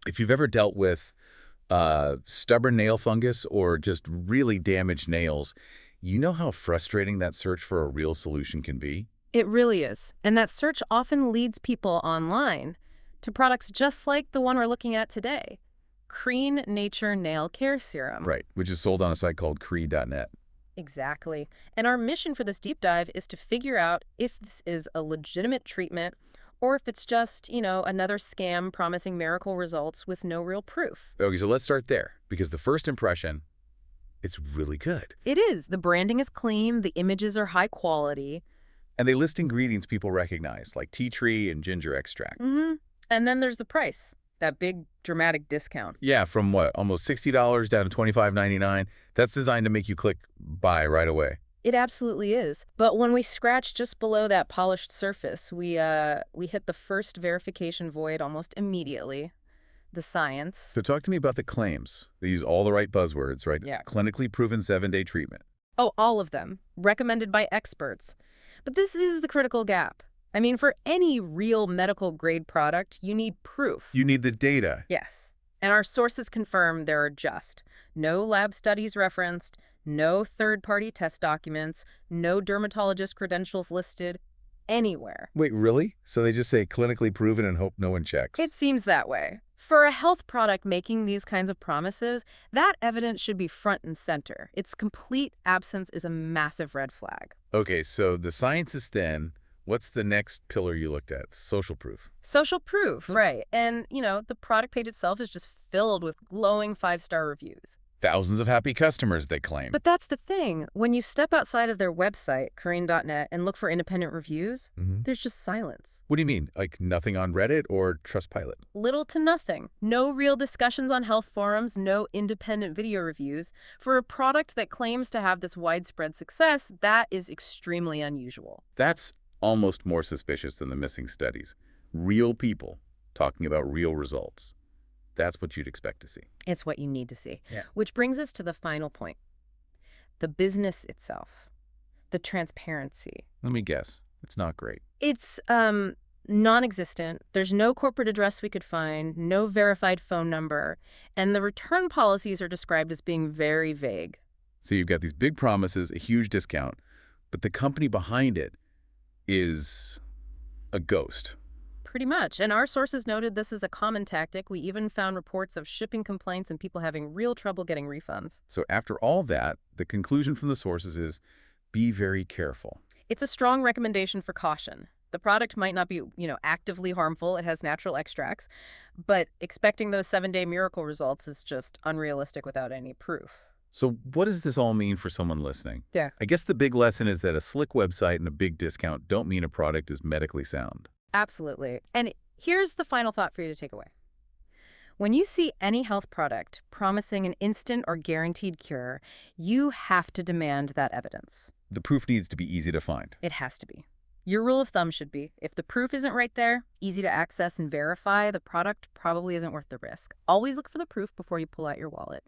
If you've ever dealt with stubborn nail fungus or just really damaged nails, you know how frustrating that search for a real solution can be? It really is. And that search often leads people online to products just like the one we're looking at today, Kreain Nature Nail Care Serum. Right, which is sold on a site called Cree.net. Exactly. And our mission for this deep dive is to figure out if this is a legitimate treatment or if it's just, another scam promising miracle results with no real proof. Okay, so let's start there, because the first impression, it's really good. It is. The branding is clean, the images are high quality. And they list ingredients people recognize, like tea tree and ginger extract. And then there's the price, that big dramatic discount. Yeah, from what, almost $60 down to $25.99. That's designed to make you click buy right away. It absolutely is. But when we scratch just below that polished surface, we hit the first verification void almost immediately. The science. So talk to me about the claims. They use all the right buzzwords, right? Yeah. Clinically proven 7-day treatment. Oh, all of them. Recommended by experts. But this is the critical gap. I mean, for any real medical-grade product, you need proof. You need the data. Yes. And our sources confirm there are just no lab studies referenced, no third-party test documents, no dermatologist credentials listed anywhere. Wait, really? So they just say clinically proven and hope no one checks? It seems that way. For a health product making these kinds of promises, that evidence should be front and center. Its complete absence is a massive red flag. Okay, so the science is thin. What's the next pillar you looked at? Social proof. Social proof, right. And, the product page itself is just filled with glowing 5-star reviews. Thousands of happy customers, they claim. But that's the thing. When you step outside of their website, Kreain.net, and look for independent reviews, there's just silence. What do you mean? Like nothing on Reddit or Trustpilot? Little to nothing. No real discussions on health forums, no independent video reviews. For a product that claims to have this widespread success, that is extremely unusual. That's almost more suspicious than the missing studies. Real people talking about real results. That's what you'd expect to see. It's what you need to see. Yeah. Which brings us to the final point. The business itself. The transparency. Let me guess. It's not great. It's non-existent. There's no corporate address we could find, no verified phone number, and the return policies are described as being very vague. So you've got these big promises, a huge discount, but the company behind it is a ghost. Pretty much. And our sources noted this is a common tactic. We even found reports of shipping complaints and people having real trouble getting refunds. So after all that, the conclusion from the sources is be very careful. It's a strong recommendation for caution. The product might not be, actively harmful. It has natural extracts. But expecting those 7-day miracle results is just unrealistic without any proof. So what does this all mean for someone listening? Yeah. I guess the big lesson is that a slick website and a big discount don't mean a product is medically sound. Absolutely. And here's the final thought for you to take away. When you see any health product promising an instant or guaranteed cure, you have to demand that evidence. The proof needs to be easy to find. It has to be. Your rule of thumb should be, if the proof isn't right there, easy to access and verify, the product probably isn't worth the risk. Always look for the proof before you pull out your wallet.